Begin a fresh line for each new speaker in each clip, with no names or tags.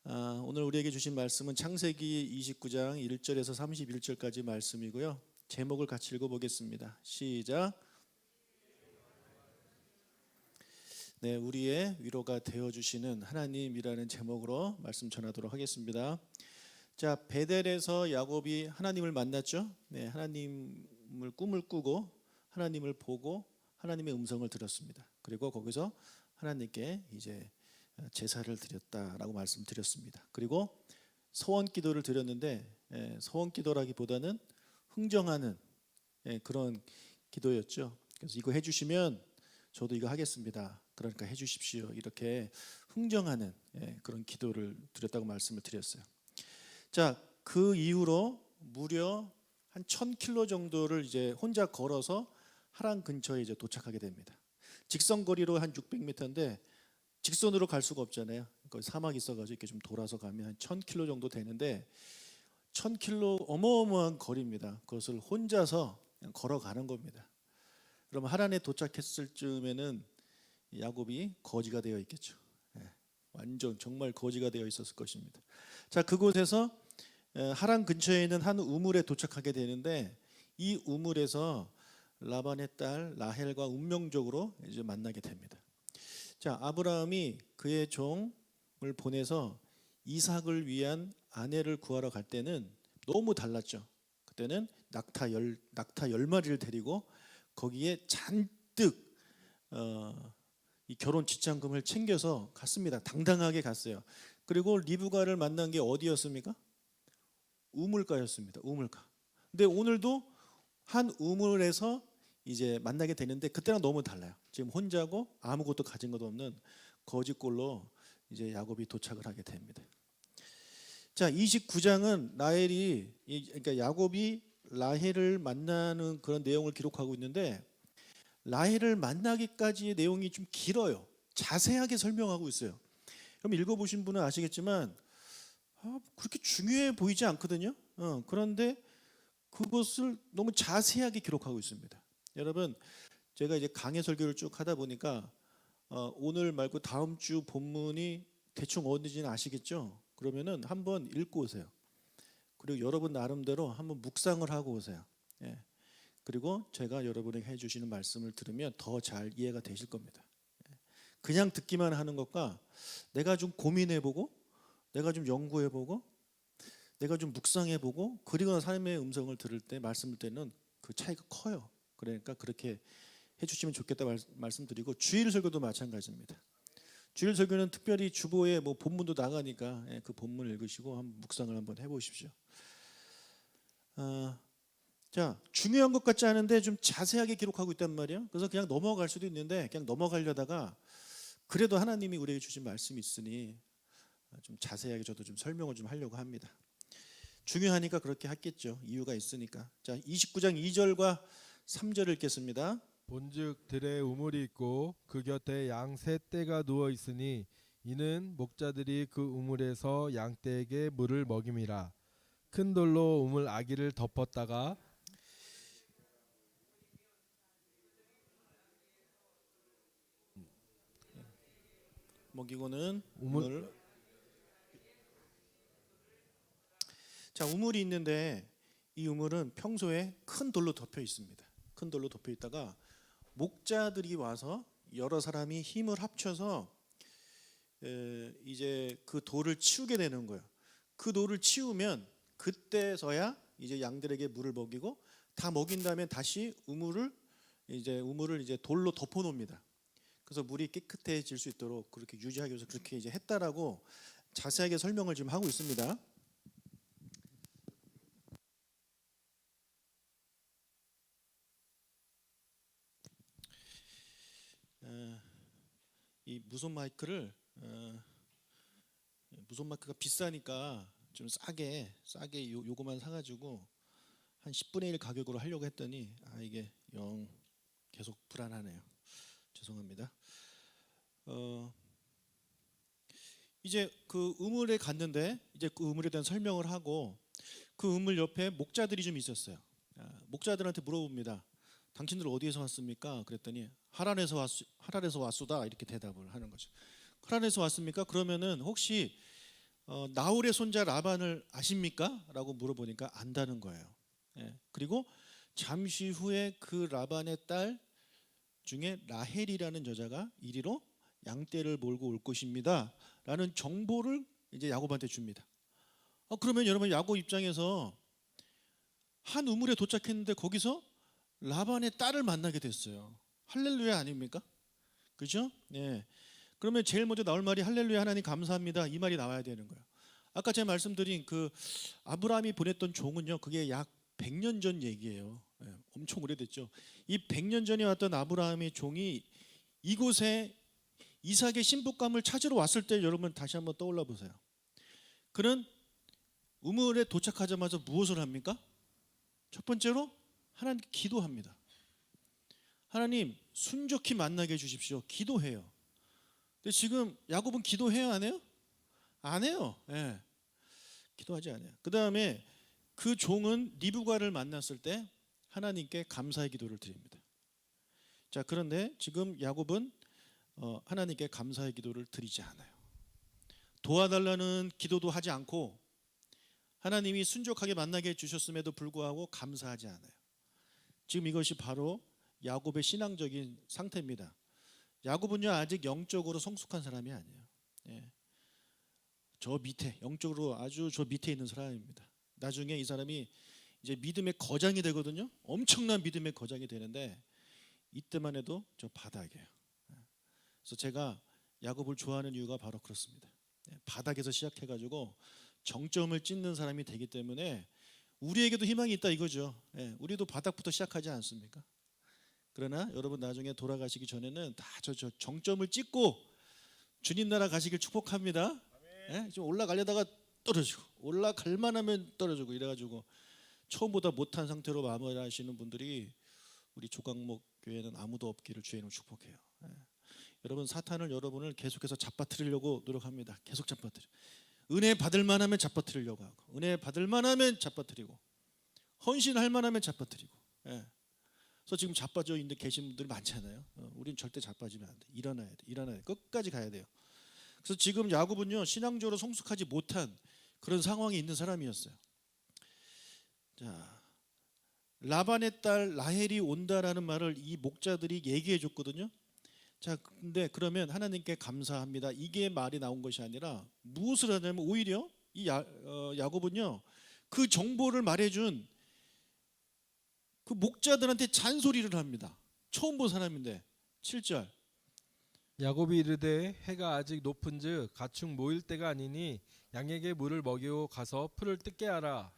오늘 우리에게 주신 말씀은 창세기 29장 1절에서 31절까지 말씀이고요. 제목을 같이 읽어보겠습니다. 시작. 네, 우리의 위로가 되어주시는 하나님이라는 제목으로 말씀 전하도록 하겠습니다. 자, 베델에서 야곱이 하나님을 만났죠. 네, 하나님을 꿈을 꾸고 하나님을 보고 하나님의 음성을 들었습니다. 그리고 거기서 하나님께 이제 제사를 드렸다라고 말씀드렸습니다. 그리고 소원 기도를 드렸는데 소원 기도라기보다는 흥정하는 그런 기도였죠. 그래서 이거 해주시면 저도 이거 하겠습니다. 그러니까 해주십시오. 이렇게 흥정하는 그런 기도를 드렸다고 말씀을 드렸어요. 자, 그 이후로 무려 한 1000km 정도를 이제 혼자 걸어서 하란 근처에 이제 도착하게 됩니다. 직선 거리로 한 600m인데 직선으로 갈 수가 없잖아요. 거기 사막이 있어가지고 이렇게 좀 돌아서 가면 한 1000km 정도 되는데 1000km 어마어마한 거리입니다. 그것을 혼자서 그냥 걸어가는 겁니다. 그럼 하란에 도착했을 즈음에는 야곱이 거지가 되어 있겠죠. 완전 정말 거지가 되어 있었을 것입니다. 자, 그곳에서 하란 근처에 있는 한 우물에 도착하게 되는데 이 우물에서 라반의 딸 라헬과 운명적으로 이제 만나게 됩니다. 자, 아브라함이 그의 종을 보내서 이삭을 위한 아내를 구하러 갈 때는 너무 달랐죠. 그때는 낙타 10마리를 데리고 거기에 잔뜩 이 결혼 지참금을 챙겨서 갔습니다. 당당하게 갔어요. 그리고 리브가를 만난 게 어디였습니까? 우물가였습니다. 우물가. 근데 오늘도 한 우물에서 이제 만나게 되는데 그때랑 너무 달라요. 지금 혼자고 아무것도 가진 것도 없는 거지꼴로 이제 야곱이 도착을 하게 됩니다. 자, 29장은 그러니까 야곱이 라헬을 만나는 그런 내용을 기록하고 있는데 라헬을 만나기까지의 내용이 좀 길어요. 자세하게 설명하고 있어요. 그럼 읽어보신 분은 아시겠지만 그렇게 중요해 보이지 않거든요. 그런데 그것을 너무 자세하게 기록하고 있습니다. 여러분, 제가 이제 강해 설교를 쭉 하다 보니까 오늘 말고 다음 주 본문이 대충 어딘지는 아시겠죠? 그러면은 한번 읽고 오세요. 그리고 여러분 나름대로 한번 묵상을 하고 오세요. 그리고 제가 여러분에게 해주시는 말씀을 들으면 더 잘 이해가 되실 겁니다. 그냥 듣기만 하는 것과 내가 좀 고민해보고 내가 좀 연구해보고 내가 좀 묵상해보고 그리고 하나님의 음성을 들을 때 말씀을 때는 그 차이가 커요. 그러니까 그렇게 해주시면 좋겠다 말씀드리고 주일 설교도 마찬가지입니다. 주일 설교는 특별히 주보에 뭐 본문도 나가니까 그 본문을 읽으시고 한번 묵상을 한번 해보십시오. 자, 중요한 것 같지 않은데 좀 자세하게 기록하고 있단 말이에요. 그래서 그냥 넘어갈 수도 있는데 그냥 넘어가려다가 그래도 하나님이 우리에게 주신 말씀이 있으니 좀 자세하게 저도 좀 설명을 좀 하려고 합니다. 중요하니까 그렇게 했겠죠. 이유가 있으니까. 자, 29장 2절과 3절을 읽겠습니다.
본즉 들에 우물이 있고 그 곁에 양 세 떼가 누워 있으니 이는 목자들이 그 우물에서 양 떼에게 물을 먹임이라. 큰 돌로 우물 아기를 덮었다가
먹이고는
우물
자, 우물이 있는데 이 우물은 평소에 큰 돌로 덮여 있습니다. 큰 돌로 덮여 있다가 목자들이 와서 여러 사람이 힘을 합쳐서 이제 그 돌을 치우게 되는 거예요. 그 돌을 치우면 그때서야 이제 양들에게 물을 먹이고 다 먹인 다음에 다시 우물을 이제 돌로 덮어 놓습니다. 그래서 물이 깨끗해질 수 있도록 그렇게 유지하기 위해서 그렇게 이제 했다라고 자세하게 설명을 지금 하고 있습니다. 이 무선 마이크가 비싸니까 좀 싸게 요거만 사가지고 한 10분의 1 가격으로 하려고 했더니 이게 영 계속 불안하네요. 죄송합니다. 이제 그 우물에 갔는데 이제 그 우물에 대한 설명을 하고 그 우물 옆에 목자들이 좀 있었어요. 목자들한테 물어봅니다. 당신들 어디에서 왔습니까? 그랬더니 하란에서 왔수다 이렇게 대답을 하는 거죠. 하란에서 왔습니까? 그러면은 혹시 나홀의 손자 라반을 아십니까? 라고 물어보니까 안다는 거예요. 예. 그리고 잠시 후에 그 라반의 딸 중에 라헬이라는 여자가 이리로 양떼를 몰고 올 것입니다. 라는 정보를 이제 야곱한테 줍니다. 그러면 여러분 야곱 입장에서 한 우물에 도착했는데 거기서 라반의 딸을 만나게 됐어요. 할렐루야 아닙니까? 그죠? 네. 그러면 제일 먼저 나올 말이 할렐루야 하나님 감사합니다. 이 말이 나와야 되는 거예요. 아까 제가 말씀드린 그 아브라함이 보냈던 종은요. 그게 약 100년 전 얘기예요. 네, 엄청 오래됐죠. 이 100년 전에 왔던 아브라함의 종이 이곳에 이삭의 신부감을 찾으러 왔을 때 여러분 다시 한번 떠올려 보세요. 그는 우물에 도착하자마자 무엇을 합니까? 첫 번째로 하나님께 기도합니다. 하나님 순적히 만나게 해주십시오. 기도해요. 근데 지금 야곱은 기도해요 안 해요? 안 해요. 예. 기도하지 않아요. 그 다음에 그 종은 리브가를 만났을 때 하나님께 감사의 기도를 드립니다. 자, 그런데 지금 야곱은 하나님께 감사의 기도를 드리지 않아요. 도와달라는 기도도 하지 않고 하나님이 순종하게 만나게 해주셨음에도 불구하고 감사하지 않아요. 지금 이것이 바로 야곱의 신앙적인 상태입니다. 야곱은요 아직 영적으로 성숙한 사람이 아니에요. 예. 저 밑에 영적으로 아주 저 밑에 있는 사람입니다. 나중에 이 사람이 이제 믿음의 거장이 되거든요. 엄청난 믿음의 거장이 되는데 이때만 해도 저 바닥이에요. 그래서 제가 야곱을 좋아하는 이유가 바로 그렇습니다. 바닥에서 시작해가지고 정점을 찍는 사람이 되기 때문에 우리에게도 희망이 있다 이거죠. 우리도 바닥부터 시작하지 않습니까? 그러나 여러분 나중에 돌아가시기 전에는 다 저 정점을 찍고 주님 나라 가시길 축복합니다. 좀 올라가려다가 떨어지고 올라갈 만하면 떨어지고 이래가지고 처음보다 못한 상태로 마무리하시는 분들이 우리 조강목 교회는 아무도 없기를 주의 이름으로 축복해요. 여러분 사탄을 여러분을 계속해서 잡아뜨리려고 노력합니다. 계속 잡아뜨려. 은혜 받을 만하면 잡아뜨리려고 하고 은혜 받을 만하면 잡아뜨리고 헌신할 만하면 잡아뜨리고. 그래서 지금 자빠져 있는 계신 분들 많잖아요. 우린 절대 자빠지면 안 돼. 일어나야 돼. 일어나야 돼. 끝까지 가야 돼요. 그래서 지금 야곱은요 신앙적으로 성숙하지 못한 그런 상황에 있는 사람이었어요. 자, 라반의 딸 라헬이 온다라는 말을 이 목자들이 얘기해 줬거든요. 자, 근데 그러면 하나님께 감사합니다. 이게 말이 나온 것이 아니라 무엇을 하냐면 오히려 이 야곱은요 그 정보를 말해준 그 목자들한테 잔소리를 합니다. 처음 본 사람인데 7절
야곱이 이르되 해가 아직 높은즉 가축 모일 때가 아니니 양에게 물을 먹이고 가서 풀을 뜯게 하라.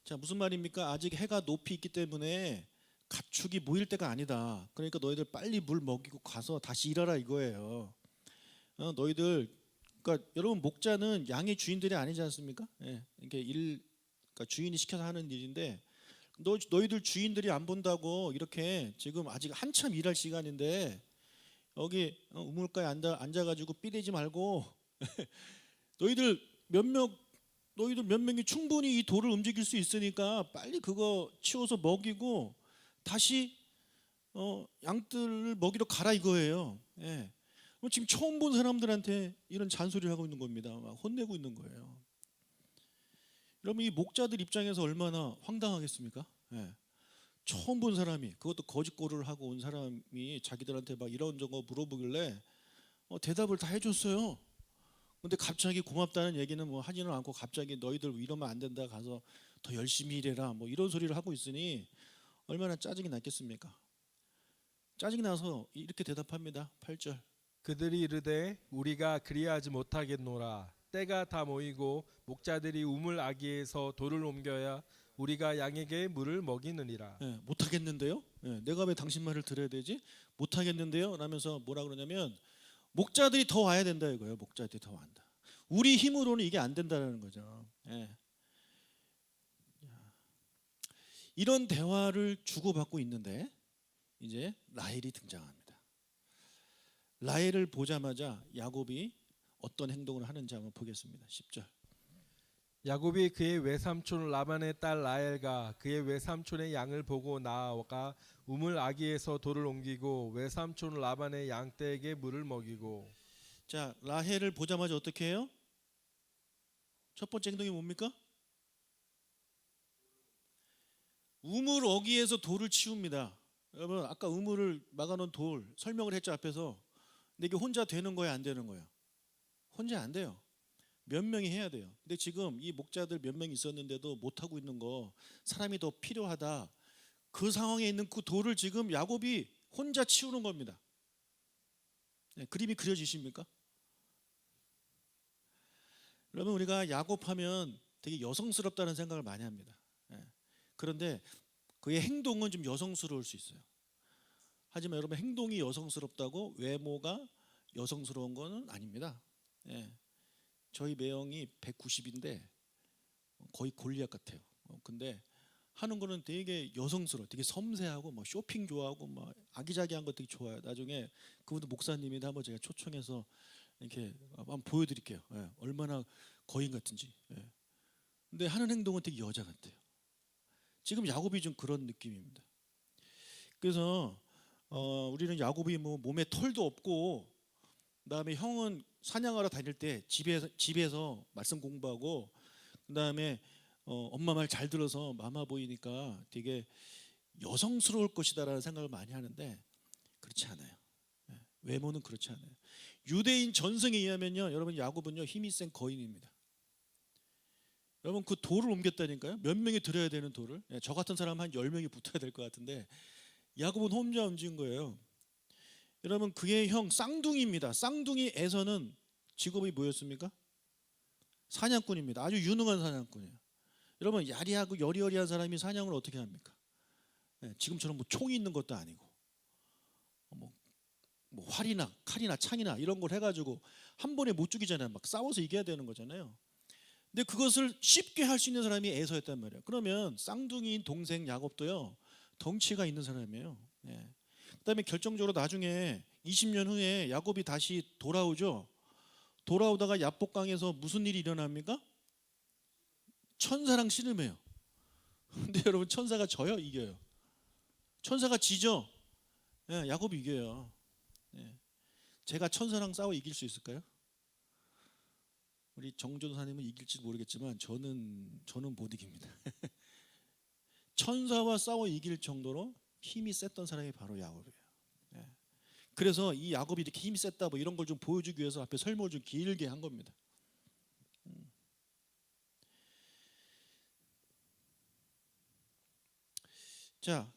자, 무슨 말입니까? 아직 해가 높이 있기 때문에 가축이 모일 때가 아니다. 그러니까 너희들 빨리 물 먹이고 가서 다시 일하라 이거예요. 너희들 그러니까 여러분 목자는 양의 주인들이 아니지 않습니까? 이게 그러니까 주인이 시켜서 하는 일인데 너희들 주인들이 안 본다고 이렇게 지금 아직 한참 일할 시간인데 여기 우물가에 앉아가지고 삐대지 말고 너희들 몇 명이 충분히 이 돌을 움직일 수 있으니까 빨리 그거 치워서 먹이고 다시 양들을 먹이러 가라 이거예요. 지금 처음 본 사람들한테 이런 잔소리를 하고 있는 겁니다. 막 혼내고 있는 거예요. 여러분 이 목자들 입장에서 얼마나 황당하겠습니까? 처음 본 사람이 그것도 거짓고를 하고 온 사람이 자기들한테 막 이런저런 물어보길래 대답을 다 해줬어요. 근데 갑자기 고맙다는 얘기는 뭐 하지는 않고 갑자기 너희들 이러면 안 된다 가서 더 열심히 일해라 뭐 이런 소리를 하고 있으니 얼마나 짜증이 났겠습니까? 짜증이 나서 이렇게 대답합니다. 8절
그들이 이르되 우리가 그리하지 못하겠노라. 때가 다 모이고 목자들이 우물 아기에서 돌을 옮겨야 우리가 양에게 물을 먹이느니라.
못하겠는데요? 내가 왜 당신 말을 들어야 되지? 못하겠는데요? 라면서 뭐라 그러냐면 목자들이 더 와야 된다 이거예요. 목자들이 더 완다. 우리 힘으로는 이게 안 된다는 거죠. 이런 대화를 주고받고 있는데 이제 라헬이 등장합니다. 라헬을 보자마자 야곱이 어떤 행동을 하는지 한번 보겠습니다. 10절
야곱이 그의 외삼촌 라반의 딸 라헬과 그의 외삼촌의 양을 보고 나아가 우물 아기에서 돌을 옮기고 외삼촌 라반의 양떼에게 물을 먹이고.
자, 라헬을 보자마자 어떻게 해요? 첫 번째 행동이 뭡니까? 우물 어귀에서 돌을 치웁니다. 여러분 아까 우물을 막아놓은 돌 설명을 했죠 앞에서. 근데 이게 혼자 되는 거야 안 되는 거야? 혼자 안 돼요. 몇 명이 해야 돼요. 근데 지금 이 목자들 몇 명 있었는데도 못 하고 있는 거, 사람이 더 필요하다. 그 상황에 있는 그 돌을 지금 야곱이 혼자 치우는 겁니다. 네, 그림이 그려지십니까? 여러분 우리가 야곱하면 되게 여성스럽다는 생각을 많이 합니다. 예. 그런데 그의 행동은 좀 여성스러울 수 있어요. 하지만 여러분 행동이 여성스럽다고 외모가 여성스러운 거는 아닙니다. 예. 저희 매형이 190인데 거의 골리앗 같아요. 근데 하는 거는 되게 여성스러워, 되게 섬세하고 뭐 쇼핑 좋아하고 뭐 아기자기한 거 되게 좋아해요. 나중에 그분도 목사님인데 한번 제가 초청해서 이렇게 한번 보여드릴게요. 예. 얼마나 거인 같은지. 예. 근데 하는 행동은 되게 여자 같아요. 지금 야곱이 좀 그런 느낌입니다. 그래서 우리는 야곱이 뭐 몸에 털도 없고, 그다음에 형은 사냥하러 다닐 때 집에서 말씀 공부하고, 그다음에 엄마 말 잘 들어서 마마 보이니까 되게 여성스러울 것이다라는 생각을 많이 하는데 그렇지 않아요. 예, 외모는 그렇지 않아요. 유대인 전승에 의하면요, 여러분 야곱은요 힘이 센 거인입니다. 여러분 그 돌을 옮겼다니까요. 몇 명이 들어야 되는 돌을. 예, 저 같은 사람 한 10명이 붙어야 될 것 같은데 야곱은 혼자 움직인 거예요. 여러분 그의 형 쌍둥이입니다. 쌍둥이 에서는 직업이 뭐였습니까? 사냥꾼입니다. 아주 유능한 사냥꾼이에요. 여러분 야리하고 여리여리한 사람이 사냥을 어떻게 합니까? 예, 지금처럼 뭐 총이 있는 것도 아니고 뭐 활이나 칼이나 창이나 이런 걸 해가지고 한 번에 못 죽이잖아요. 막 싸워서 이겨야 되는 거잖아요. 근데 그것을 쉽게 할 수 있는 사람이 에서였단 말이에요. 그러면 쌍둥이인 동생 야곱도요 덩치가 있는 사람이에요. 예. 그다음에 결정적으로 나중에 20년 후에 야곱이 다시 돌아오죠. 돌아오다가 야복강에서 무슨 일이 일어납니까? 천사랑 씨름해요. 근데 여러분 천사가 져요, 이겨요? 천사가 지죠. 예, 야곱이 이겨요. 예. 제가 천사랑 싸워 이길 수 있을까요? 우리 정전사님은 이길지 모르겠지만 저는 못 이깁니다. 천사와 싸워 이길 정도로 힘이 셌던 사람이 바로 야곱이에요. 예. 그래서 이 야곱이 이렇게 힘이 셌다 뭐 이런 걸 좀 보여주기 위해서 앞에 설명을 좀 길게 한 겁니다. 자,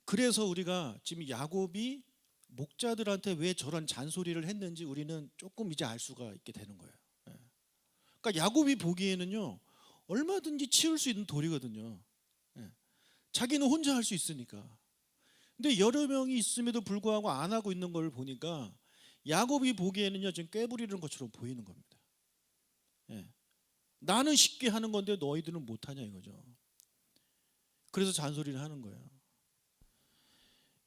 그래서 우리가 지금 야곱이 목자들한테 왜 저런 잔소리를 했는지 우리는 조금 이제 알 수가 있게 되는 거예요. 예. 그러니까 야곱이 보기에는요 얼마든지 치울 수 있는 돌이거든요. 예. 자기는 혼자 할 수 있으니까. 근데 여러 명이 있음에도 불구하고 안 하고 있는 걸 보니까 야곱이 보기에는요 지금 꾀부리는 것처럼 보이는 겁니다. 예. 나는 쉽게 하는 건데 너희들은 못하냐 이거죠. 그래서 잔소리를 하는 거예요.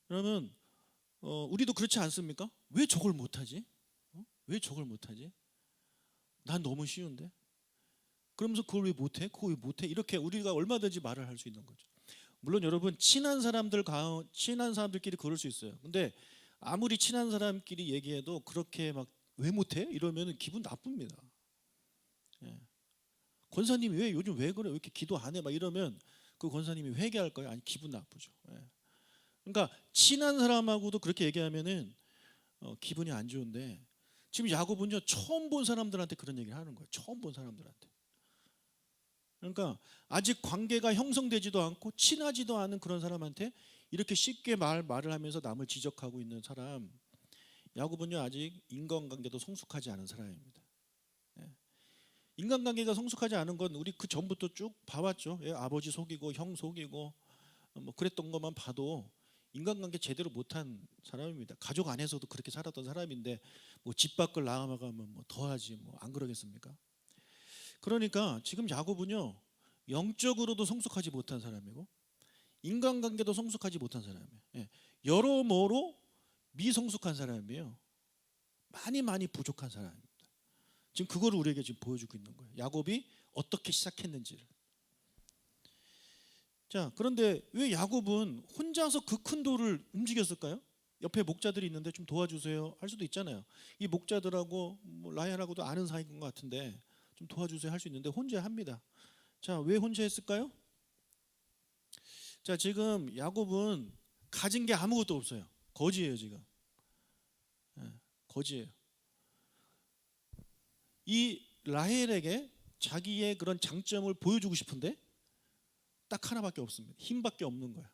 그러면 우리도 그렇지 않습니까? 왜 저걸 못하지? 왜 저걸 못하지? 난 너무 쉬운데? 그러면서 그걸 왜 못해? 그걸 왜 못해? 이렇게 우리가 얼마든지 말을 할 수 있는 거죠. 물론 여러분 친한 사람들끼리 그럴 수 있어요. 근데 아무리 친한 사람끼리 얘기해도 그렇게 막 왜 못해? 이러면 기분 나쁩니다. 예. 권사님이 왜 요즘 왜 그래? 왜 이렇게 기도 안 해? 막 이러면 그 권사님이 회개할 거예요? 아니 기분 나쁘죠. 예. 그러니까 친한 사람하고도 그렇게 얘기하면은 기분이 안 좋은데 지금 야곱은요 처음 본 사람들한테 그런 얘기를 하는 거예요. 처음 본 사람들한테. 그러니까 아직 관계가 형성되지도 않고 친하지도 않은 그런 사람한테 이렇게 쉽게 말을 하면서 남을 지적하고 있는 사람, 야곱은요 아직 인간관계도 성숙하지 않은 사람입니다. 예. 인간관계가 성숙하지 않은 건 우리 그 전부터 쭉 봐왔죠. 예, 아버지 속이고 형 속이고 뭐 그랬던 것만 봐도 인간관계 제대로 못한 사람입니다. 가족 안에서도 그렇게 살았던 사람인데 뭐 집 밖을 나가면 뭐 더하지 뭐 안 그러겠습니까? 그러니까 지금 야곱은요 영적으로도 성숙하지 못한 사람이고 인간관계도 성숙하지 못한 사람이에요. 예. 여러모로 미성숙한 사람이에요. 많이 부족한 사람입니다. 지금 그거를 우리에게 지금 보여주고 있는 거예요. 야곱이 어떻게 시작했는지를. 자, 그런데 왜 야곱은 혼자서 그 큰 돌을 움직였을까요? 옆에 목자들이 있는데 좀 도와주세요 할 수도 있잖아요. 이 목자들하고 뭐 라헬하고도 아는 사이인 것 같은데 좀 도와주세요 할 수 있는데 혼자 합니다. 자, 왜 혼자 했을까요? 자, 지금 야곱은 가진 게 아무것도 없어요. 거지예요 지금. 예, 거지예요. 이 라헬에게 자기의 그런 장점을 보여주고 싶은데 딱 하나밖에 없습니다. 힘밖에 없는 거야.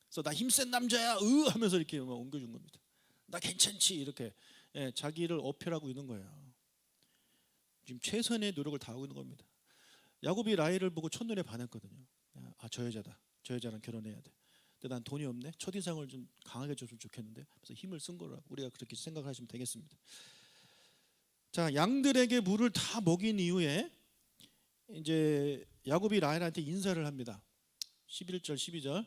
그래서 나 힘센 남자야 하면서 이렇게 막 옮겨준 겁니다. 나 괜찮지 이렇게 자기를 어필하고 있는 거예요. 지금 최선의 노력을 다하고 있는 겁니다. 야곱이 라헬을 보고 첫눈에 반했거든요. 아, 저 여자다. 저 여자랑 결혼해야 돼. 근데 난 돈이 없네. 첫인상을 좀 강하게 줬으면 좋겠는데. 그래서 힘을 쓴 거라 우리가 그렇게 생각하시면 되겠습니다. 자, 양들에게 물을 다 먹인 이후에 이제 야곱이 라헬한테 인사를 합니다. 11절 12절.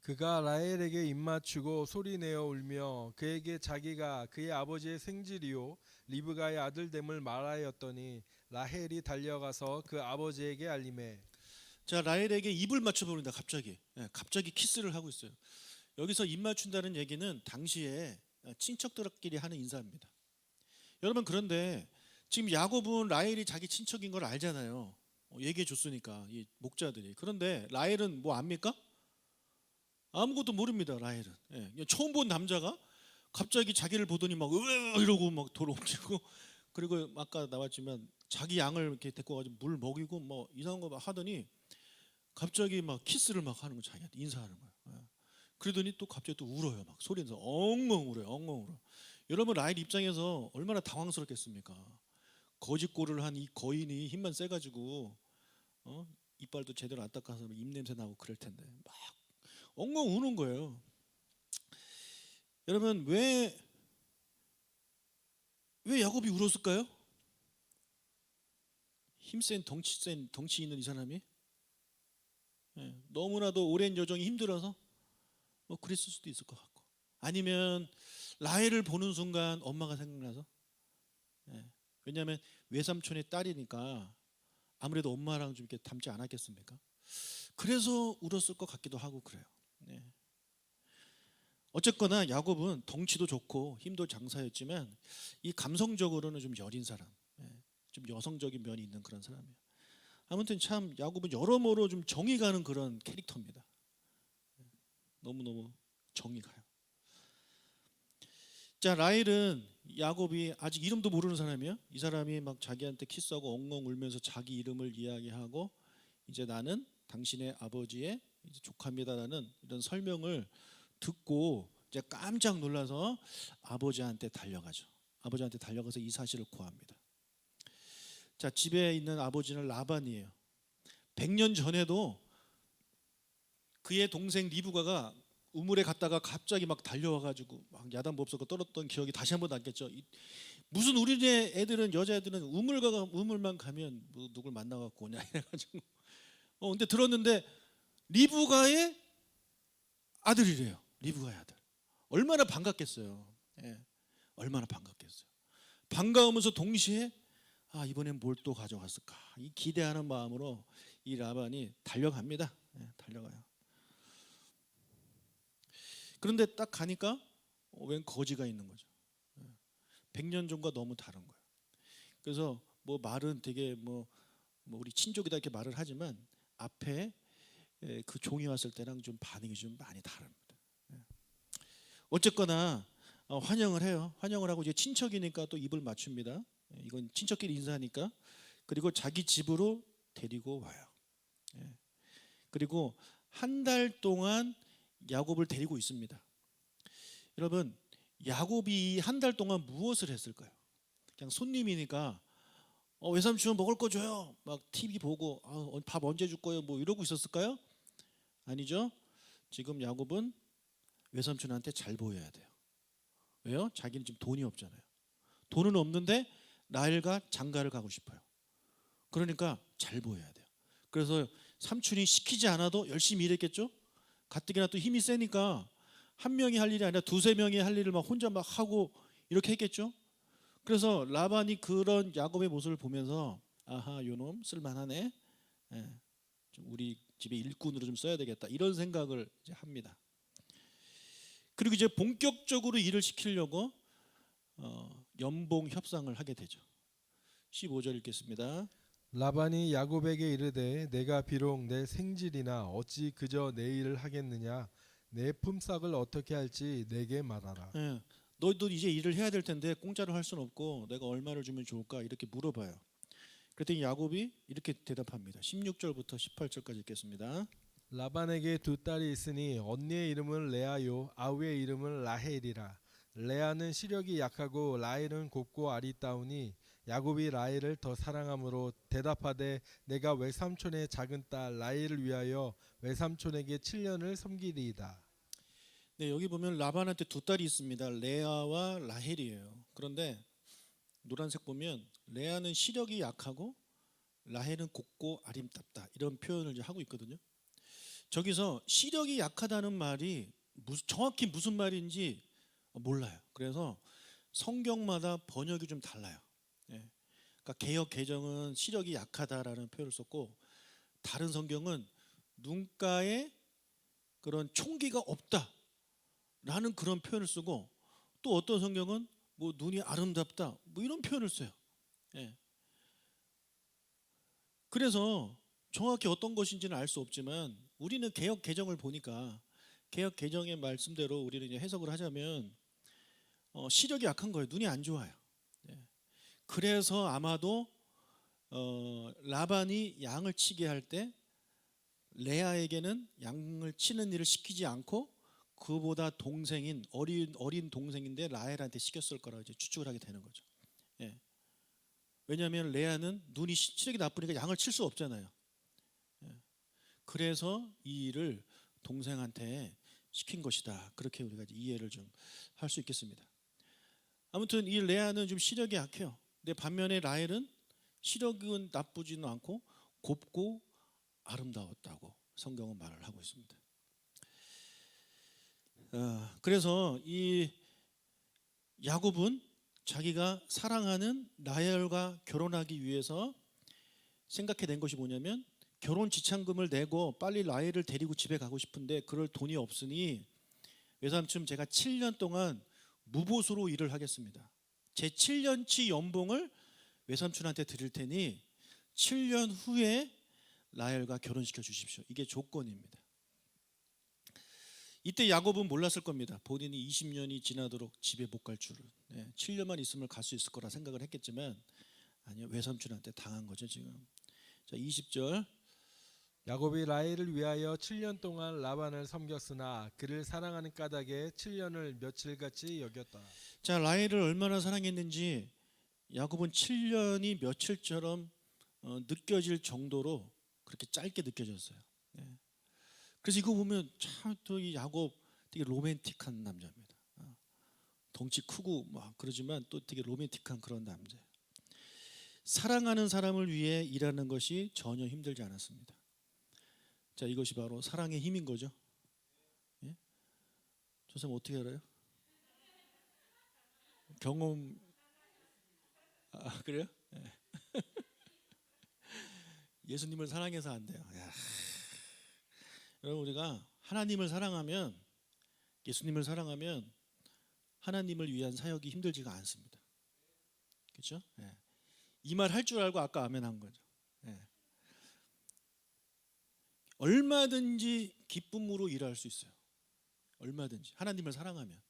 그가 라헬에게 입맞추고 소리내어 울며 그에게 자기가 그의 아버지의 생질이요 리브가의 아들됨을 말하였더니 라헬이 달려가서 그 아버지에게 알림해.
자, 라헬에게 입을 맞춰 버린다. 갑자기. 갑자기 키스를 하고 있어요. 여기서 입 맞춘다는 얘기는 당시에 친척들끼리 하는 인사입니다. 여러분, 그런데 지금 야곱은 라헬이 자기 친척인 걸 알잖아요. 얘기해 줬으니까 이 목자들이. 그런데 라헬은 뭐 압니까? 아무것도 모릅니다. 라헬은. 그냥 처음 본 남자가 갑자기 자기를 보더니 막 이러고 막 돌 옮기고, 그리고 아까 나왔지만 자기 양을 이렇게 데리고 가지고 물 먹이고 뭐 이상한 거 막 하더니 갑자기 막 키스를 막 하는 거, 자기한테 인사하는 거예요. 그러더니 또 갑자기 또 울어요. 막 소리내서 엉엉 울어요. 엉엉 울어. 여러분, 라헬 입장에서 얼마나 당황스럽겠습니까? 거짓골을 한 이 거인이 힘만 세가지고 이빨도 제대로 안 닦아서 입 냄새 나고 그럴 텐데 막 엉엉 우는 거예요. 여러분, 왜 야곱이 울었을까요? 힘센 덩치 있는 이 사람이 너무나도 오랜 여정이 힘들어서 뭐 그랬을 수도 있을 것 같고, 아니면 라헬을 보는 순간 엄마가 생각나서. 왜냐하면 외삼촌의 딸이니까 아무래도 엄마랑 좀 이렇게 닮지 않았겠습니까? 그래서 울었을 것 같기도 하고 그래요. 어쨌거나 야곱은 덩치도 좋고 힘도 장사였지만 이 감성적으로는 좀 여린 사람, 좀 여성적인 면이 있는 그런 사람이에요. 아무튼 참 야곱은 여러모로 좀 정이 가는 그런 캐릭터입니다. 너무너무 정이 가요. 자, 라헬은 야곱이 아직 이름도 모르는 사람이에요. 이 사람이 막 자기한테 키스하고 엉엉 울면서 자기 이름을 이야기하고 이제 나는 당신의 아버지의 이제 조카입니다라는 이런 설명을 듣고 이제 깜짝 놀라서 아버지한테 달려가죠. 아버지한테 달려가서 이 사실을 고합니다. 자, 집에 있는 아버지는 라반이에요. 100년 전에도 그의 동생 리브가가 우물에 갔다가 갑자기 막 달려와가지고 막 야단법석을 떨었던 기억이 다시 한번 났겠죠. 무슨 우리네 애들은, 여자애들은 우물만 가면 뭐 누굴 만나갖고 오냐 이래가지고. 근데 들었는데 리브가의 아들이래요. 리브가의 아들. 얼마나 반갑겠어요. 얼마나 반갑겠어요. 반가우면서 동시에 이번엔 뭘 또 가져갔을까, 이 기대하는 마음으로 이 라반이 달려갑니다. 달려가요. 그런데 딱 가니까 웬 거지가 있는 거죠. 100년 전과 너무 다른 거예요. 그래서 뭐 말은 되게 뭐 우리 친족이다 이렇게 말을 하지만 앞에 그 종이 왔을 때랑 좀 반응이 좀 많이 다릅니다. 어쨌거나 환영을 해요. 환영을 하고 이제 친척이니까 또 입을 맞춥니다. 이건 친척끼리 인사하니까. 그리고 자기 집으로 데리고 와요. 그리고 한 달 동안 야곱을 데리고 있습니다. 여러분, 야곱이 한 달 동안 무엇을 했을까요? 그냥 손님이니까 외삼촌 먹을 거 줘요. 막 TV 보고 밥 언제 줄 거예요? 뭐 이러고 있었을까요? 아니죠. 지금 야곱은 외삼촌한테 잘 보여야 돼요. 왜요? 자기는 지금 돈이 없잖아요. 돈은 없는데 라헬과 장가를 가고 싶어요. 그러니까 잘 보여야 돼요. 그래서 삼촌이 시키지 않아도 열심히 일했겠죠. 가뜩이나 또 힘이 세니까 한 명이 할 일이 아니라 두세 명이 할 일을 막 혼자 막 하고 이렇게 했겠죠. 그래서 라반이 그런 야곱의 모습을 보면서 아하, 요놈 쓸만하네. 좀 우리 집에 일꾼으로 좀 써야 되겠다, 이런 생각을 이제 합니다. 그리고 이제 본격적으로 일을 시키려고 연봉 협상을 하게 되죠. 15절 읽겠습니다.
라반이 야곱에게 이르되 내가 비록 내 생질이나 어찌 그저 내 일을 하겠느냐 내 품삯을 어떻게 할지 내게 말하라.
예, 너도 이제 일을 해야 될 텐데 공짜로 할 수는 없고 내가 얼마를 주면 좋을까 이렇게 물어봐요. 그랬더니 야곱이 이렇게 대답합니다. 16절부터 18절까지 읽겠습니다.
라반에게 두 딸이 있으니 언니의 이름은 레아요 아우의 이름은 라헬이라. 레아는 시력이 약하고 라헬은 곱고 아리따우니 야곱이 라헬을 더 사랑함으로 대답하되 내가 외삼촌의 작은 딸 라헬을 위하여 외삼촌에게 7년을 섬기리이다.
네, 여기 보면 라반한테 두 딸이 있습니다. 레아와 라헬이에요. 그런데 노란색 보면 레아는 시력이 약하고 라헬은 곱고 아름답다 이런 표현을 이제 하고 있거든요. 저기서 시력이 약하다는 말이 정확히 무슨 말인지 몰라요. 그래서 성경마다 번역이 좀 달라요. 예. 그러니까 개역 개정은 시력이 약하다라는 표현을 썼고 다른 성경은 눈가에 그런 총기가 없다라는 그런 표현을 쓰고 또 어떤 성경은 뭐 눈이 아름답다 뭐 이런 표현을 써요. 예. 그래서 정확히 어떤 것인지는 알 수 없지만 우리는 개역 개정을 보니까 개역 개정의 말씀대로 우리는 이제 해석을 하자면 시력이 약한 거예요. 눈이 안 좋아요. 예. 그래서 아마도 라반이 양을 치게 할 때 레아에게는 양을 치는 일을 시키지 않고 그보다 동생인 어린 동생인데 라헬한테 시켰을 거라고 이제 추측을 하게 되는 거죠. 예. 왜냐하면 레아는 눈이 시력이 나쁘니까 양을 칠 수 없잖아요. 예. 그래서 이 일을 동생한테 시킨 것이다. 그렇게 우리가 이해를 좀 할 수 있겠습니다. 아무튼 이 레아는 좀 시력이 약해요. 근데 반면에 라헬은 시력은 나쁘지는 않고 곱고 아름다웠다고 성경은 말을 하고 있습니다. 그래서 이 야곱은 자기가 사랑하는 라헬과 결혼하기 위해서 생각해낸 것이 뭐냐면 결혼 지참금을 내고 빨리 라헬을 데리고 집에 가고 싶은데 그럴 돈이 없으니 외삼촌 제가 7년 동안 무보수로 일을 하겠습니다. 제 7년치 연봉을 외삼촌한테 드릴 테니 7년 후에 라헬과 결혼시켜 주십시오. 이게 조건입니다. 이때 야곱은 몰랐을 겁니다. 본인이 20년이 지나도록 집에 못 갈 줄을. 7년만 있으면 갈 수 있을 거라 생각을 했겠지만 아니요, 외삼촌한테 당한 거죠 지금. 자, 20절.
야곱이 라헬을 위하여 7년 동안 라반을 섬겼으나 그를 사랑하는 까닭에 7년을 며칠같이 여겼다.
자, 라헬을 얼마나 사랑했는지 야곱은 7년이 며칠처럼 느껴질 정도로 그렇게 짧게 느껴졌어요. 그래서 이거 보면 참 또 이 야곱 되게 로맨틱한 남자입니다. 덩치 크고 막 그러지만 또 되게 로맨틱한 그런 남자예요. 사랑하는 사람을 위해 일하는 것이 전혀 힘들지 않았습니다. 자, 이것이 바로 사랑의 힘인 거죠. 예? 저 사람 어떻게 알아요? 경험. 그래요? 예. 예수님을 사랑해서 안 돼요. 야. 여러분 우리가 하나님을 사랑하면 예수님을 사랑하면 하나님을 위한 사역이 힘들지가 않습니다. 그렇죠? 예. 이 말 할 줄 알고 아까 아멘 한 거죠. 예. 얼마든지 기쁨으로 일할 수 있어요. 얼마든지 하나님을 사랑하면.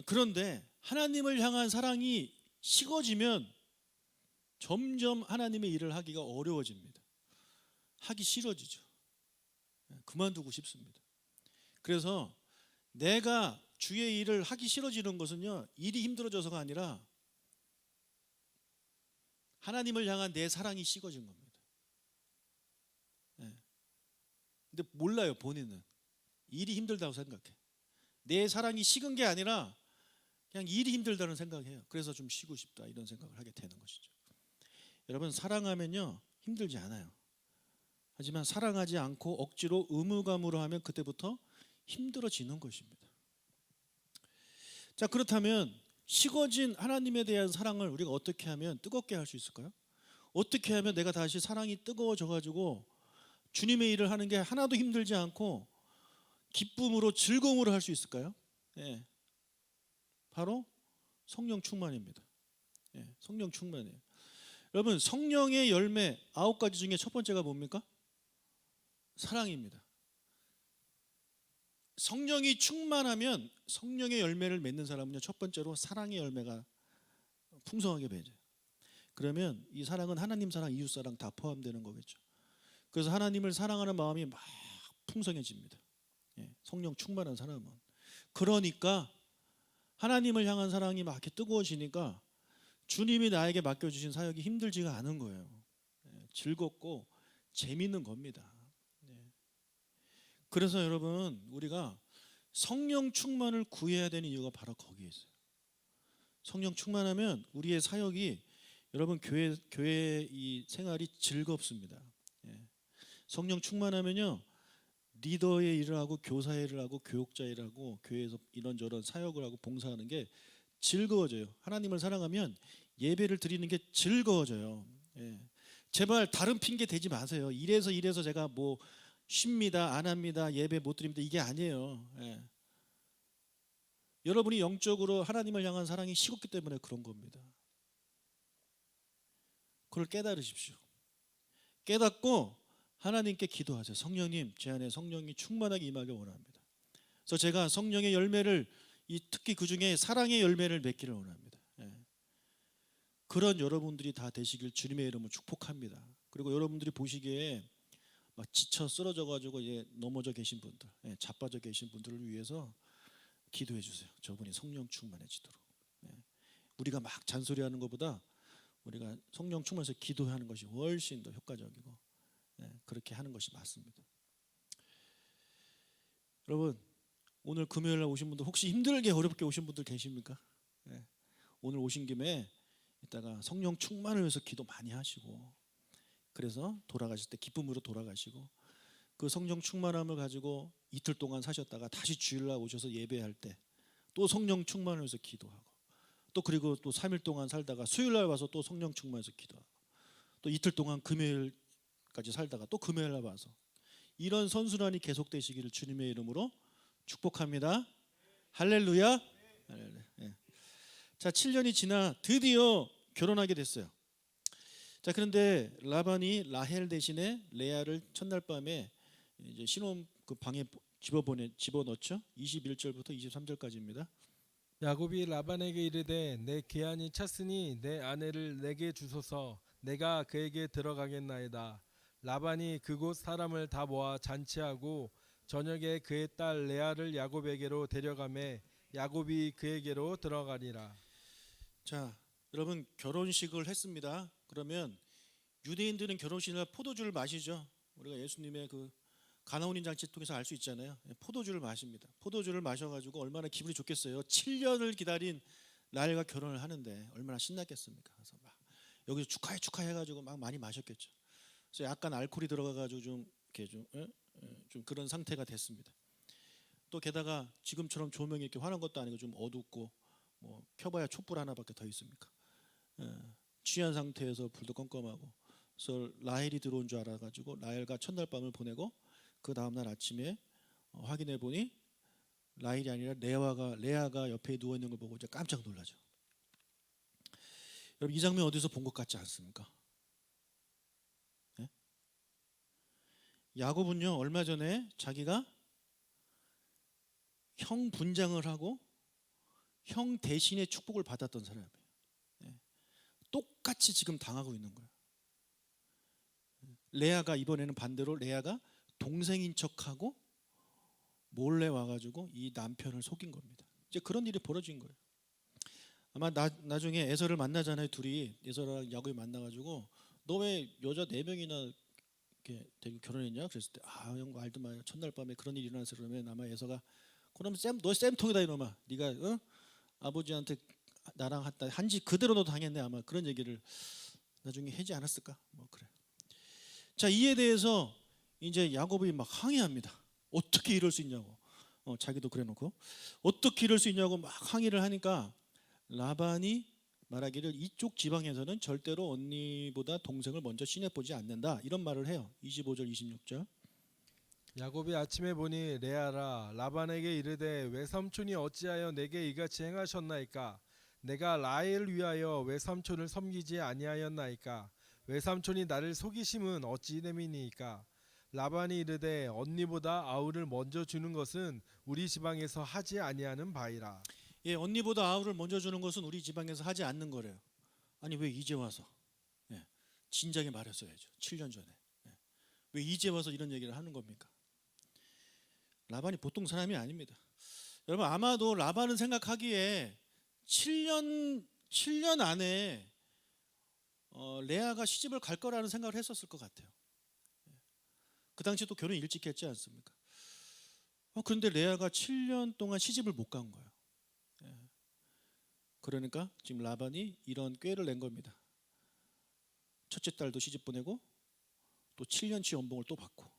그런데 하나님을 향한 사랑이 식어지면 점점 하나님의 일을 하기가 어려워집니다. 하기 싫어지죠. 그만두고 싶습니다. 그래서 내가 주의 일을 하기 싫어지는 것은요, 일이 힘들어져서가 아니라 하나님을 향한 내 사랑이 식어진 겁니다. 근데 몰라요, 본인은. 일이 힘들다고 생각해. 내 사랑이 식은 게 아니라 그냥 일이 힘들다는 생각해요. 그래서 좀 쉬고 싶다 이런 생각을 하게 되는 것이죠. 여러분 사랑하면요 힘들지 않아요. 하지만 사랑하지 않고 억지로 의무감으로 하면 그때부터 힘들어지는 것입니다. 자, 그렇다면 식어진 하나님에 대한 사랑을 우리가 어떻게 하면 뜨겁게 할 수 있을까요? 어떻게 하면 내가 다시 사랑이 뜨거워져 가지고 주님의 일을 하는 게 하나도 힘들지 않고 기쁨으로 즐거움으로 할 수 있을까요? 예. 바로 성령 충만입니다. 예, 성령 충만이에요. 여러분, 성령의 열매 9가지 중에 첫 번째가 뭡니까? 사랑입니다. 성령이 충만하면 성령의 열매를 맺는 사람은요, 첫 번째로 사랑의 열매가 풍성하게 맺어요. 그러면 이 사랑은 하나님 사랑, 이웃 사랑 다 포함되는 거겠죠. 그래서 하나님을 사랑하는 마음이 막 풍성해집니다. 예, 성령 충만한 사람은. 그러니까 하나님을 향한 사랑이 막 이렇게 뜨거워지니까 주님이 나에게 맡겨주신 사역이 힘들지가 않은 거예요. 예, 즐겁고 재밌는 겁니다. 예. 그래서 여러분, 우리가 성령 충만을 구해야 되는 이유가 바로 거기에 있어요. 성령 충만하면 우리의 사역이, 여러분, 교회 이 생활이 즐겁습니다. 예. 성령 충만하면요, 리더의 일을 하고 교사의 일을 하고 교육자 일을 하고 교회에서 이런저런 사역을 하고 봉사하는 게 즐거워져요. 하나님을 사랑하면 예배를 드리는 게 즐거워져요. 예. 제발 다른 핑계 대지 마세요. 이래서 제가 뭐 쉽니다, 안 합니다, 예배 못 드립니다, 이게 아니에요. 예. 여러분이 영적으로 하나님을 향한 사랑이 식었기 때문에 그런 겁니다. 그걸 깨달으십시오. 깨닫고 하나님께 기도하세요. 성령님, 제 안에 성령이 충만하게 임하길 원합니다. 그래서 제가 성령의 열매를, 특히 그 중에 사랑의 열매를 맺기를 원합니다. 예. 그런 여러분들이 다 되시길 주님의 이름으로 축복합니다. 그리고 여러분들이 보시기에 막 지쳐 쓰러져 가지고 넘어져 계신 분들, 자빠져 계신 분들을 위해서 기도해 주세요. 저분이 성령 충만해지도록. 예. 우리가 막 잔소리하는 것보다 우리가 성령 충만해서 기도하는 것이 훨씬 더 효과적이고, 그렇게 하는 것이 맞습니다. 여러분, 오늘 금요일 날 오신 분들, 혹시 힘들게 어렵게 오신 분들 계십니까? 오늘 오신 김에 이따가 성령 충만을 위해서 기도 많이 하시고, 그래서 돌아가실 때 기쁨으로 돌아가시고, 그 성령 충만함을 가지고 이틀 동안 사셨다가 다시 주일날 오셔서 예배할 때 또 성령 충만을 위해서 기도하고, 또 그리고 또 3일 동안 살다가 수요일날 와서 또 성령 충만해서 기도하고, 또 이틀 동안 금요일까지 살다가 또 금요일날 와서, 이런 선순환이 계속되시기를 주님의 이름으로 축복합니다. 할렐루야. 예. 자, 7년이 지나 드디어 결혼하게 됐어요. 자, 그런데 라반이 라헬 대신에 레아를 첫날 밤에 이제 신혼 그 방에 집어넣죠. 21절부터 23절까지입니다.
야곱이 라반에게 이르되 내 기한이 찼으니 내 아내를 내게 주소서. 내가 그에게 들어가겠나이다. 라반이 그곳 사람을 다 모아 잔치하고 저녁에 그의 딸 레아를 야곱에게로 데려가매 야곱이 그에게로 들어가니라.
자, 여러분, 결혼식을 했습니다. 그러면 유대인들은 결혼식 날 포도주를 마시죠. 우리가 예수님의 그 가나온인 잔치 통해서 알 수 있잖아요. 포도주를 마십니다. 포도주를 마셔가지고 얼마나 기분이 좋겠어요. 7년을 기다린 라헬과 결혼을 하는데 얼마나 신났겠습니까. 그래서 막 여기서 축하해가지고 막 많이 마셨겠죠. 그래서 약간 알코올이 들어가가지고 좀 이렇게 좀 그런 상태가 됐습니다. 또 게다가 지금처럼 조명이 이렇게 환한 것도 아니고 좀 어둡고, 뭐 켜봐야 촛불 하나밖에 더 있습니까. 취한 상태에서 불도 껌껌하고, 그래서 라헬이 들어온 줄 알아가지고 라헬과 첫날 밤을 보내고, 그 다음날 아침에 확인해 보니 라헬이 아니라 레아가 옆에 누워 있는 걸 보고 이제 깜짝 놀라죠. 여러분, 이 장면 어디서 본 것 같지 않습니까? 네? 야곱은요, 얼마 전에 자기가 형 분장을 하고 형 대신에 축복을 받았던 사람이에요. 똑같이 지금 당하고 있는 거예요. 레아가 이번에는 반대로 레아가 동생인 척하고 몰래 와가지고 이 남편을 속인 겁니다. 이제 그런 일이 벌어진 거예요. 아마 나중에 에서를 만나잖아요. 둘이 에서랑 야곱이 만나가지고 너 왜 여자 4명이나 이렇게 되고 결혼했냐? 그랬을 때 형 말도 마요. 첫날 밤에 그런 일이 일어나서 그러면 아마 에서가 그럼 너 쌤통이다 이놈아. 네가 아버지한테 나랑 한지 그대로 너도 당했네. 아마 그런 얘기를 나중에 하지 않았을까? 뭐 그래. 자, 이에 대해서 이제 야곱이 막 항의합니다. 어떻게 이럴 수 있냐고. 자기도 그래놓고 어떻게 이럴 수 있냐고 막 항의를 하니까 라반이 말하기를 이쪽 지방에서는 절대로 언니보다 동생을 먼저 시내보지 않는다, 이런 말을 해요. 25절 26절.
야곱이 아침에 보니 레아라 라반에게 이르되 외삼촌이 어찌하여 내게 이같이 행하셨나이까? 내가 라헬을 위하여 외삼촌을 섬기지 아니하였나이까? 외삼촌이 나를 속이심은 어찌 됨이니이까? 라반이 이르되 언니보다 아우를 먼저 주는 것은 우리 지방에서 하지 아니하는 바이라.
예, 언니보다 아우를 먼저 주는 것은 우리 지방에서 하지 않는 거래요. 아니 왜 이제 와서? 예, 진작에 말했어야죠. 7년 전에. 예, 왜 이제 와서 이런 얘기를 하는 겁니까? 라반이 보통 사람이 아닙니다. 여러분 아마도 라반은 생각하기에 7년 안에 레아가 시집을 갈 거라는 생각을 했었을 것 같아요. 그 당시 또 결혼 일찍 했지 않습니까? 그런데 레아가 7년 동안 시집을 못 간 거예요. 그러니까 지금 라반이 이런 꾀를 낸 겁니다. 첫째 딸도 시집 보내고 또 7년치 연봉을 또 받고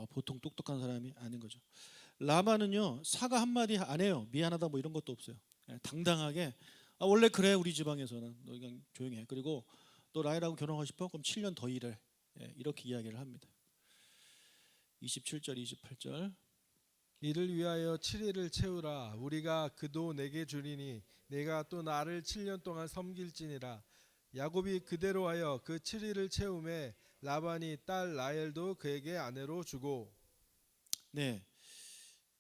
보통 똑똑한 사람이 아닌 거죠. 라반은요 사과 한마디 안 해요. 미안하다 뭐 이런 것도 없어요. 당당하게 원래 그래 우리 지방에서는 너 그냥 조용히 해. 그리고 너 라헬하고 결혼하고 싶어? 그럼 7년 더 일해. 이렇게 이야기를 합니다. 27절 28절
이를 위하여 7일을 채우라. 우리가 그도 내게 주리니 내가 또 나를 7년 동안 섬길지니라. 야곱이 그대로 하여 그 7일을 채우매 라반이 딸 라헬도 그에게 아내로 주고.
네.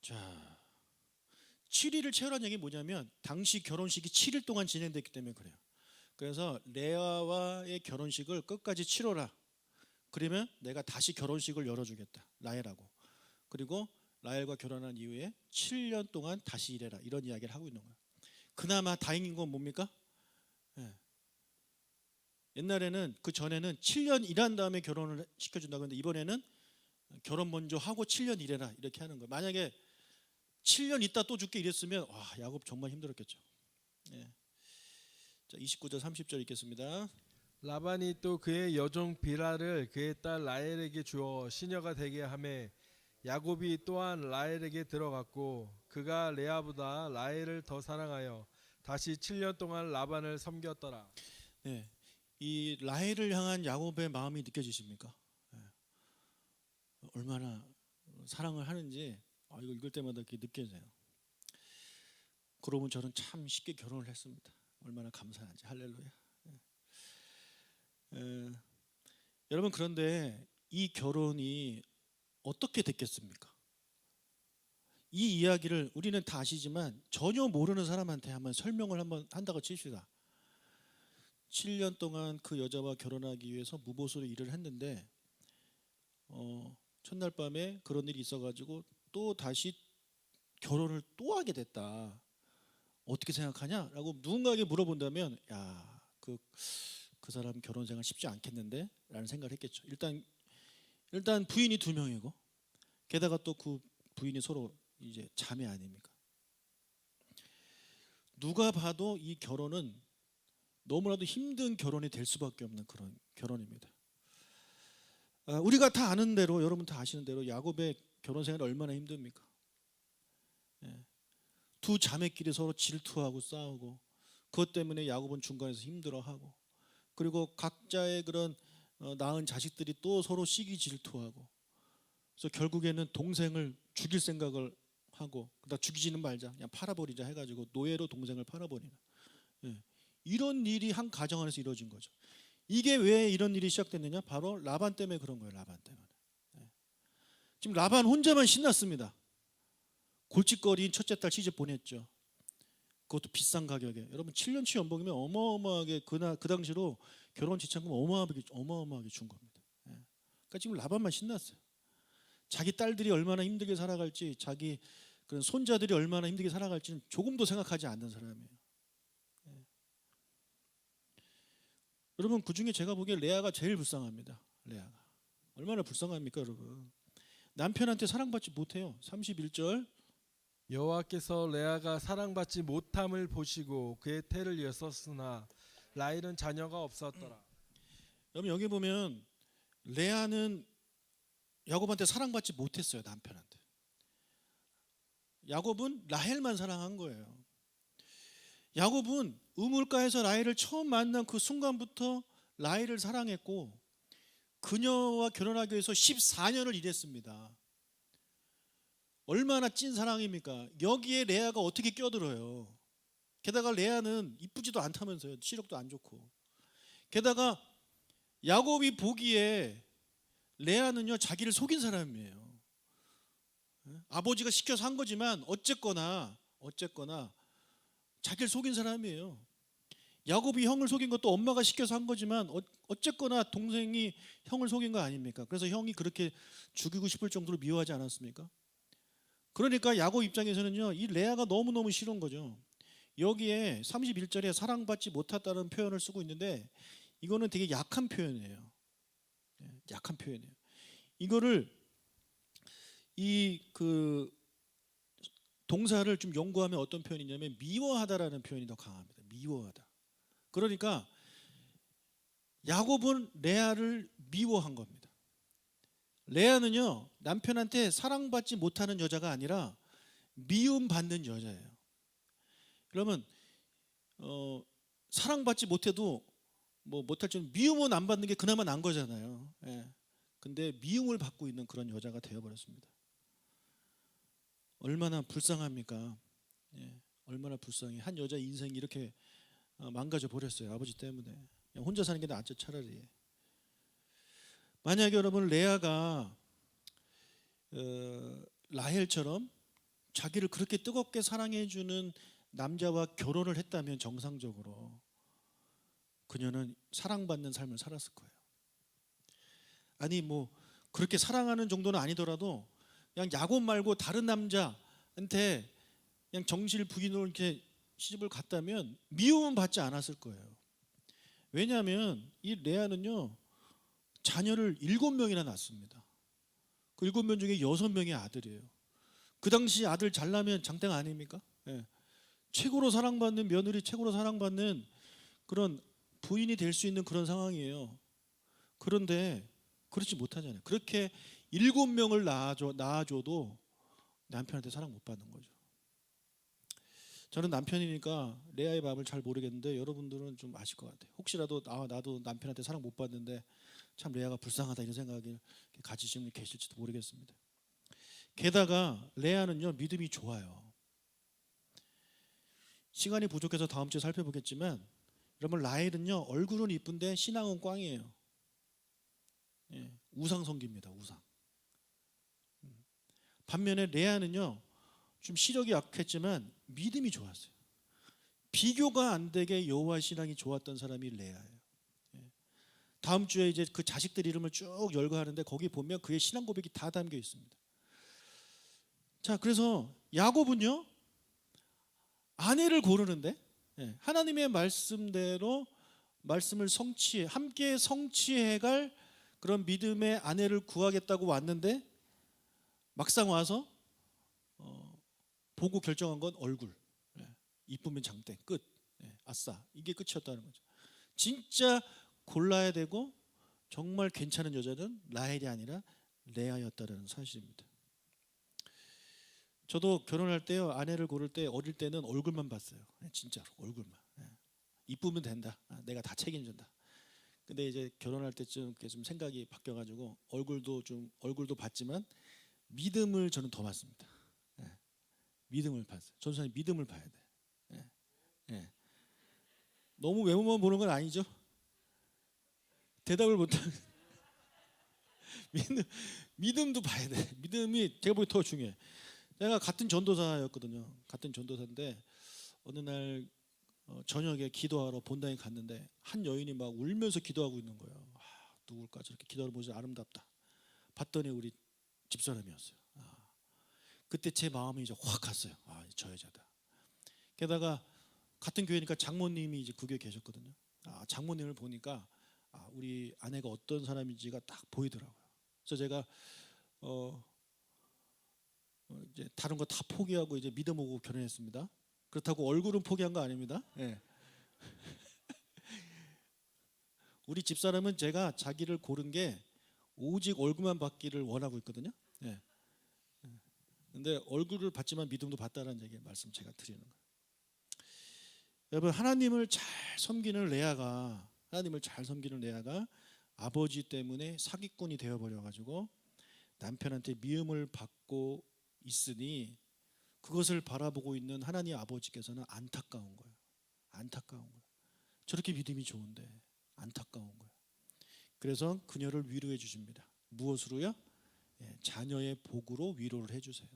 자, 7일을 채우라는 얘기 뭐냐면 당시 결혼식이 7일 동안 진행됐기 때문에 그래요. 그래서 레아와의 결혼식을 끝까지 치러라. 그러면 내가 다시 결혼식을 열어주겠다. 라헬하고. 그리고 라헬과 결혼한 이후에 7년 동안 다시 일해라. 이런 이야기를 하고 있는 거예요. 그나마 다행인 건 뭡니까? 옛날에는 그 전에는 7년 일한 다음에 결혼을 시켜준다고 했는데 이번에는 결혼 먼저 하고 7년 일해라 이렇게 하는 거예요. 만약에 7년 있다 또 줄게 이랬으면 와 야곱 정말 힘들었겠죠. 자 29절 30절 읽겠습니다.
라반이 또 그의 여종 비라를 그의 딸 라헬에게 주어 시녀가 되게 하매 야곱이 또한 라헬에게 들어갔고 그가 레아보다 라헬을 더 사랑하여 다시 7년 동안 라반을 섬겼더라.
네, 이 라헬을 향한 야곱의 마음이 느껴지십니까? 얼마나 사랑을 하는지 이거 읽을 때마다 그게 느껴져요. 그러면 저는 참 쉽게 결혼을 했습니다. 얼마나 감사한지 할렐루야. 여러분 그런데 이 결혼이 어떻게 됐겠습니까? 이 이야기를 우리는 다 아시지만 전혀 모르는 사람한테 한번 설명을 한번 한다고 칩시다. 7년 동안 그 여자와 결혼하기 위해서 무보수로 일을 했는데 첫날 밤에 그런 일이 있어가지고 또 다시 결혼을 또 하게 됐다. 어떻게 생각하냐라고 누군가에게 물어본다면 그 사람 결혼 생활 쉽지 않겠는데 라는 생각을 했겠죠. 일단 부인이 2명이고 게다가 또 그 부인이 서로 이제 자매 아닙니까? 누가 봐도 이 결혼은 너무나도 힘든 결혼이 될 수밖에 없는 그런 결혼입니다. 우리가 다 아는 대로 여러분 다 아시는 대로 야곱의 결혼 생활이 얼마나 힘듭니까? 두 자매끼리 서로 질투하고 싸우고 그것 때문에 야곱은 중간에서 힘들어하고 그리고 각자의 그런 낳은 자식들이 또 서로 시기 질투하고 그래서 결국에는 동생을 죽일 생각을 하고 그다 죽이지는 말자 그냥 팔아버리자 해가지고 노예로 동생을 팔아버리는 이런 일이 한 가정 안에서 이루어진 거죠. 이게 왜 이런 일이 시작됐느냐? 바로 라반 때문에 그런 거예요. 라반 때문에. 지금 라반 혼자만 신났습니다. 골칫거리인 첫째 딸 시집 보냈죠. 그것도 비싼 가격에. 여러분 7년치 연봉이면 어마어마하게 그 당시로 결혼 지참금 어마어마하게 준 겁니다. 그러니까 지금 라반만 신났어요. 자기 딸들이 얼마나 힘들게 살아갈지, 자기 그런 손자들이 얼마나 힘들게 살아갈지는 조금도 생각하지 않는 사람이에요. 여러분 그 중에 제가 보기에 레아가 제일 불쌍합니다. 레아가 얼마나 불쌍합니까, 여러분? 남편한테 사랑받지 못해요. 31절
여호와께서 레아가 사랑받지 못함을 보시고 그의 태를 여섰으나 라헬은 자녀가 없었더라.
여러분 여기 보면 레아는 야곱한테 사랑받지 못했어요. 남편한테. 야곱은 라헬만 사랑한 거예요. 야곱은 우물가에서 라헬을 처음 만난 그 순간부터 라헬을 사랑했고 그녀와 결혼하기 위해서 14년을 일했습니다. 얼마나 찐 사랑입니까? 여기에 레아가 어떻게 껴들어요? 게다가 레아는 이쁘지도 않다면서요. 시력도 안 좋고. 게다가 야곱이 보기에 레아는요 자기를 속인 사람이에요. 아버지가 시켜서 한 거지만 어쨌거나 자기를 속인 사람이에요. 야곱이 형을 속인 것도 엄마가 시켜서 한 거지만 어쨌거나 동생이 형을 속인 거 아닙니까? 그래서 형이 그렇게 죽이고 싶을 정도로 미워하지 않았습니까? 그러니까 야곱 입장에서는요 이 레아가 너무너무 싫은 거죠. 여기에 31절에 사랑받지 못했다는 표현을 쓰고 있는데 이거는 되게 약한 표현이에요. 약한 표현이에요. 이거를 이 동사를 좀 연구하면 어떤 표현이냐면 미워하다라는 표현이 더 강합니다. 미워하다. 그러니까 야곱은 레아를 미워한 겁니다. 레아는요 남편한테 사랑받지 못하는 여자가 아니라 미움받는 여자예요. 그러면 사랑받지 못해도 뭐 못할 줄 미움은 안 받는 게 그나마 난 거잖아요. 예. 근데 미움을 받고 있는 그런 여자가 되어버렸습니다. 얼마나 불쌍합니까? 예. 얼마나 불쌍해. 한 여자 인생이 이렇게 망가져 버렸어요. 아버지 때문에. 그냥 혼자 사는 게 낫죠 차라리. 만약에 여러분 레아가 라헬처럼 자기를 그렇게 뜨겁게 사랑해주는 남자와 결혼을 했다면 정상적으로 그녀는 사랑받는 삶을 살았을 거예요. 아니 뭐 그렇게 사랑하는 정도는 아니더라도 그냥 야곱 말고 다른 남자한테 그냥 정실 부인으로 이렇게 시집을 갔다면 미움은 받지 않았을 거예요. 왜냐하면 이 레아는요 자녀를 7명이나 낳습니다. 그 7명 중에 6명이 아들이에요. 그 당시 아들 잘나면 장땡 아닙니까? 예. 최고로 사랑받는 며느리, 최고로 사랑받는 그런 부인이 될 수 있는 그런 상황이에요. 그런데 그렇지 못하잖아요. 그렇게 7명을 낳아줘도 남편한테 사랑 못 받는 거죠. 저는 남편이니까 레아의 마음을 잘 모르겠는데 여러분들은 좀 아실 것 같아요. 혹시라도 나도 남편한테 사랑 못 받는데 참 레아가 불쌍하다 이런 생각을 가지시는 분이 계실지도 모르겠습니다. 게다가 레아는요 믿음이 좋아요. 시간이 부족해서 다음 주에 살펴보겠지만 여러분 라헬은요 얼굴은 이쁜데 신앙은 꽝이에요. 예, 우상 섬깁니다. 우상. 반면에 레아는요 좀 시력이 약했지만 믿음이 좋았어요. 비교가 안 되게 여호와 신앙이 좋았던 사람이 레아예요. 예. 다음 주에 이제 그 자식들 이름을 쭉 열거하는데 거기 보면 그의 신앙 고백이 다 담겨 있습니다. 자, 그래서 야곱은요 아내를 고르는데 하나님의 말씀대로 말씀을 함께 성취해갈 그런 믿음의 아내를 구하겠다고 왔는데 막상 와서 보고 결정한 건 얼굴. 이쁘면 장땡 끝. 아싸 이게 끝이었다는 거죠. 진짜 골라야 되고 정말 괜찮은 여자는 라헬이 아니라 레아였다는 사실입니다. 저도 결혼할 때요 아내를 고를 때 어릴 때는 얼굴만 봤어요. 진짜로 얼굴만. 이쁘면 된다. 내가 다 책임진다. 근데 이제 결혼할 때쯤 좀 생각이 바뀌어가지고 얼굴도 봤지만 믿음을 저는 더 봤습니다. 믿음을 봤어요. 전선이 믿음을 봐야 돼. 너무 외모만 보는 건 아니죠. 대답을 못하는 믿음도 봐야 돼. 믿음이 제가 보기 더 중요해. 내가 같은 전도사였거든요. 같은 전도사인데 어느 날 저녁에 기도하러 본당에 갔는데 한 여인이 막 울면서 기도하고 있는 거예요. 누굴까 저렇게 기도하는 모습이 아름답다. 봤더니 우리 집사람이었어요. 그때 제 마음이 이제 확 갔어요. 저 여자다. 게다가 같은 교회니까 장모님이 이제 그 교회에 계셨거든요. 장모님을 보니까 우리 아내가 어떤 사람인지가 딱 보이더라고요. 그래서 제가 이제 다른 거 다 포기하고 이제 믿음 오고 결혼했습니다. 그렇다고 얼굴은 포기한 거 아닙니다. 우리 집사람은 제가 자기를 고른 게 오직 얼굴만 받기를 원하고 있거든요. 근데 얼굴을 받지만 믿음도 받다라는 얘기 말씀 제가 드리는 거예요. 여러분 하나님을 잘 섬기는 레아가 아버지 때문에 사기꾼이 되어버려가지고 남편한테 미움을 받고 있으니 그것을 바라보고 있는 하나님 아버지께서는 안타까운 거예요. 안타까운 거예요. 저렇게 믿음이 좋은데 안타까운 거예요. 그래서 그녀를 위로해 주십니다. 무엇으로요? 자녀의 복으로 위로를 해주세요.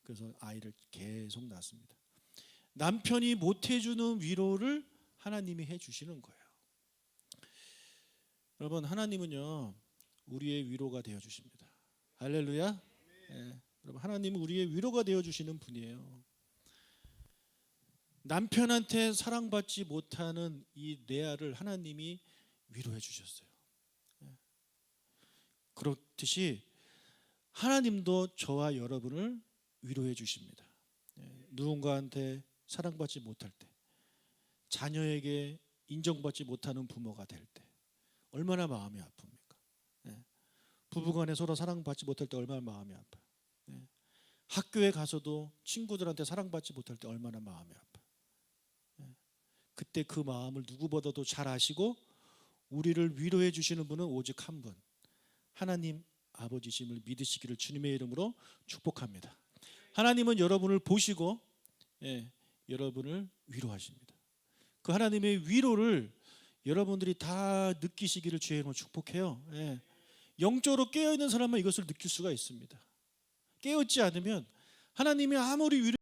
그래서 아이를 계속 낳습니다. 남편이 못 해주는 위로를 하나님이 해주시는 거예요. 여러분, 하나님은요 우리의 위로가 되어 주십니다. 할렐루야. 여러분, 하나님은 우리의 위로가 되어 주시는 분이에요. 남편한테 사랑받지 못하는 이 레아를 하나님이 위로해 주셨어요. 그렇듯이 하나님도 저와 여러분을 위로해 주십니다. 누군가한테 사랑받지 못할 때, 자녀에게 인정받지 못하는 부모가 될 때 얼마나 마음이 아픕니까? 부부간에 서로 사랑받지 못할 때 얼마나 마음이 아파요. 학교에 가서도 친구들한테 사랑받지 못할 때 얼마나 마음이 아파요. 그때 그 마음을 누구보다도 잘 아시고 우리를 위로해 주시는 분은 오직 한 분, 하나님 아버지심을 믿으시기를 주님의 이름으로 축복합니다. 하나님은 여러분을 보시고 여러분을 위로하십니다. 그 하나님의 위로를 여러분들이 다 느끼시기를 주의 이름으로 축복해요. 영적으로 깨어있는 사람만 이것을 느낄 수가 있습니다. 깨어있지 않으면 하나님이 아무리 위로